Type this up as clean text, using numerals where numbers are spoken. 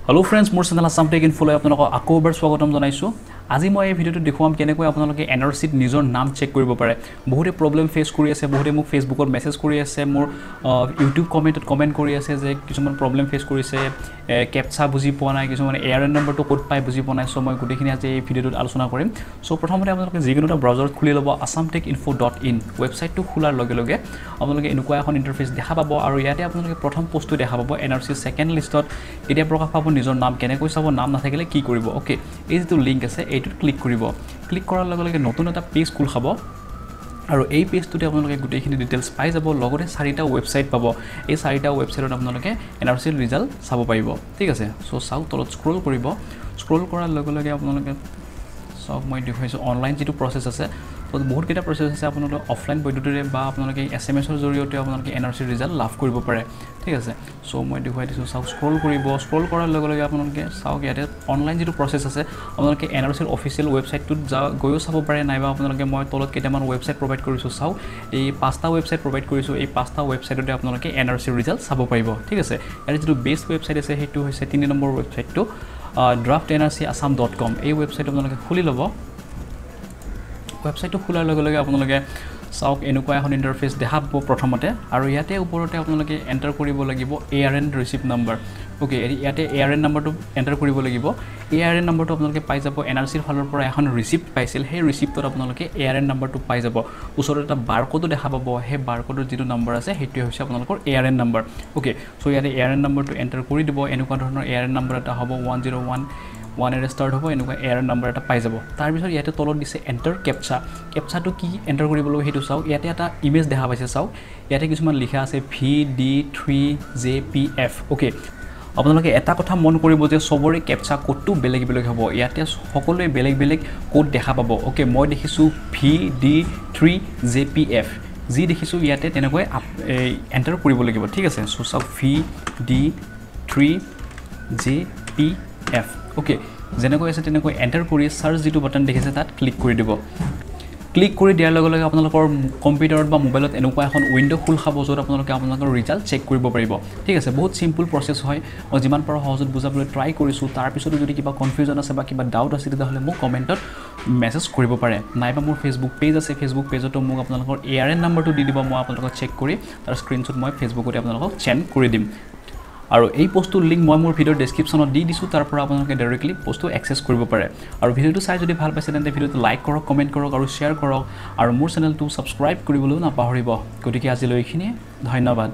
Hello friends, মোৰ channel Assam tech ইনফোলৈ আপোনালোকক আকৌ এবাৰ স্বাগতম জনাইছো। আজি মই এই ভিডিওটো দেখুৱাম কেনেকৈ আপোনালোকে এনআৰসিত নিজৰ নাম চেক কৰিব পাৰে। বহুতে প্ৰবলেম ফেস কৰি আছে, বহুতে মোক ফেসবুকত মেসেজ কৰি আছে, মোৰ ইউটিউব কমেন্টত কমেন্ট কৰি আছে যে কিছুমান প্ৰবলেম ফেস কৰিছে, ক্যাপচা বুজি পোৱা নাই, কিছুমান এআৰএন নম্বৰটো ক'ত পাই বুজি পোৱা নাই। সো মই গুটেখিনি আজি এই ভিডিওটোত আলোচনা কৰিম। সো প্ৰথমতে আপোনালোকে যিকোনো এটা ব্ৰাউজাৰত খুলি ল'ব assamtechinfo.in ওয়েবসাইটটো খোলাৰ লগে লগে আপোনালোকে এনেকুৱা এখন ইন্টাৰফেস দেখা পাব আৰু ইয়াতে আপোনালোকে প্ৰথম পোষ্টটো দেখা পাব এনআৰসি সেকেন্ড লিষ্টত এতিয়া প্ৰকাশ পাব নিজৰ নাম কেনেকৈ চাব, নাম নাথাকিলে কি কৰিব। ওকে, এই যেটো লিংক আছে এইটোত ক্লিক কৰিব। ক্লিক কৰাৰ লগে লগে নতুন এটা পেজ খোল খাব আৰু এই পেজটোতে আপোনালোকে গুটেখিনি ডিটেইলছ পাই যাব, লগতে চাৰিটা ওয়েবসাইট পাব। এই চাৰিটা ওয়েবসাইটত আপোনালোকে এনআৰসিৰ ৰিজাল্ট চাব পাৰিব। ঠিক আছে, সো চাও তলত স্ক্ৰল কৰিব। স্ক্ৰল কৰাৰ লগে লগে আপোনালোকে সব মই দেখুৱাইছো অনলাইন যেটো প্ৰসেস আছে। তো বহুত কেইটা প্ৰসেস আছে, আপোনালোকে অফলাইন পদ্ধতিৰে বা আপোনালোকে এসএমএছৰ জৰিয়তে আপোনালোকে এনআৰসি ৰিজাল্ট লাভ কৰিব পাৰে। ঠিক আছে, সো মই দেখুৱাই দিছো। চাও স্ক্ৰল কৰিব। স্ক্ৰল কৰাৰ লগে লগে আপোনালোকে চাও ইয়াতে অনলাইন যেটো প্ৰসেস আছে, আপোনালোকে এনআৰসিৰ অফিচিয়েল ওয়েবসাইটটোত গৈও চাব পাৰে, নাইবা আপোনালোকে মই তলত কেইটামান ওয়েবসাইট প্ৰভাইড কৰিছো। চাও এই পাঁচটা ওয়েবসাইট প্ৰভাইড কৰিছো, এই পাঁচটা ওয়েবসাইটতে আপোনালোকে এনআৰসিৰ ৰিজাল্ট চাব পাৰিব। ঠিক আছে, ইয়াৰ যেটো বেষ্ট ওয়েবসাইট আছে হেতু হৈছে 3 নম্বৰ ওয়েবসাইটটো draftenrcasam.com। এই ওয়েবসাইট আপোনালোকে খুলি ল'ব। ওয়েবসাইটটো খোলাৰ লগে লগে আপোনালোকে চাওক এনেকুৱা এখন ইন্টাৰফেস দেখা পাব প্ৰথমতে, আৰু ইয়াতে ওপৰতে আপোনালোকে এন্টাৰ কৰিব লাগিব ARN ৰিসিপ্ট নম্বৰ। ওকে, ইয়াতে ARN নম্বৰটো এন্টাৰ কৰিব লাগিব। ARN নম্বৰটো আপোনালোকে পাই যাব, এনআৰসিৰ ফালৰ পৰা এখন ৰিসিপ্ট পাইছিল, সেই ৰিসিপ্টত আপোনালোকে ARN নম্বৰটো পাই যাব। ওচৰত এটা বাৰকোডো দেখা পাব, সেই বাৰকোডৰ যেটো নম্বৰ আছে হেতুৱে হৈছে আপোনালোকৰ ARN নম্বৰ। ওকে, সো ইয়াতে ARN নম্বৰটো এন্টাৰ কৰি দিব। এনেকুৱা ধৰণৰ ARN নম্বৰ এটা হ'ব 101 এৰে স্টাৰ্ট হ'ব, এনেকুৱা ARN নম্বৰ এটা পাই যাব। তাৰ পিছত ইয়াতে তলত দিছে এন্টাৰ ক্যাপচা। ক্যাপচাটো কি এন্টাৰ কৰিব লাগে হেতু চাও। ইয়াতে এটা ইমেজ দেখা পাইছে, চাও ইয়াতে কিছুমান লিখা আছে VD3JPF। ওকে, আপোনালোকে এটা কথা মন কৰিব যে সবৰে ক্যাপচা কোডটো বেলেগ বেলেগ হ'ব। ইয়াতে সকলোৱে বেলেগ বেলেগ কোড দেখা পাব। ওকে, মই দেখিছো VD3JPF, যি দেখিছো ইয়াতে তেনেকৈ এন্টাৰ কৰিব লাগিব। ঠিক আছে, সো চাও VD3JPF। ওকে, যেনেকৈ আছে তেনেকৈ এন্টাৰ কৰি সাৰ্চ যেটো বাটন দেখিছে তাত ক্লিক কৰি দিব। ক্লিক কৰি দিয়াৰ লগে লগে আপোনালোকৰ কম্পিউটাৰত বা মোবাইলত এনেকুৱা এখন উইন্ডো খুল খাব, য'ত আপোনালোকে আপোনালোকৰ ৰিজাল্ট চেক কৰিব পাৰিব। ঠিক আছে, বহুত সিম্পল প্ৰসেস হয়। মই যিমান পাৰো সহজত বুজাবলৈ ট্ৰাই কৰিছো। তাৰ পিছতো যদি কিবা কনফিউজন আছে বা কিবা ডাউট আছে তেতিয়াহ'লে মোক কমেন্টত মেসেজ কৰিব পাৰে, নাইবা মোৰ ফেসবুক পেজ আছে, ফেসবুক পেজতো মোক আপোনালোকৰ ARN নম্বৰটো দি দিব, মই আপোনালোকক চেক কৰি তাৰ স্ক্ৰিনশ্বট মই ফেসবুকতে আপোনালোকক চেণ্ড কৰি দিম। আৰু এই পোষ্টটোৰ লিংক মই মোৰ ভিডিওৰ ডেসক্ৰিপচনত দি দিছো, তাৰ পৰা আপোনালোকে ডাইৰেক্টলি পোষ্টটো এক্সেছ কৰিব পাৰে। আৰু ভিডিওটো চাই যদি ভাল পাইছে তেন্তে ভিডিওটো লাইক কৰক, কমেন্ট কৰক আৰু শ্বেয়াৰ কৰক, আৰু মোৰ চেনেলটো সাবস্ক্ৰাইব কৰিবলৈ নাপাহৰিব। গতিকে আজিলৈ এইখিনিয়ে, ধন্যবাদ।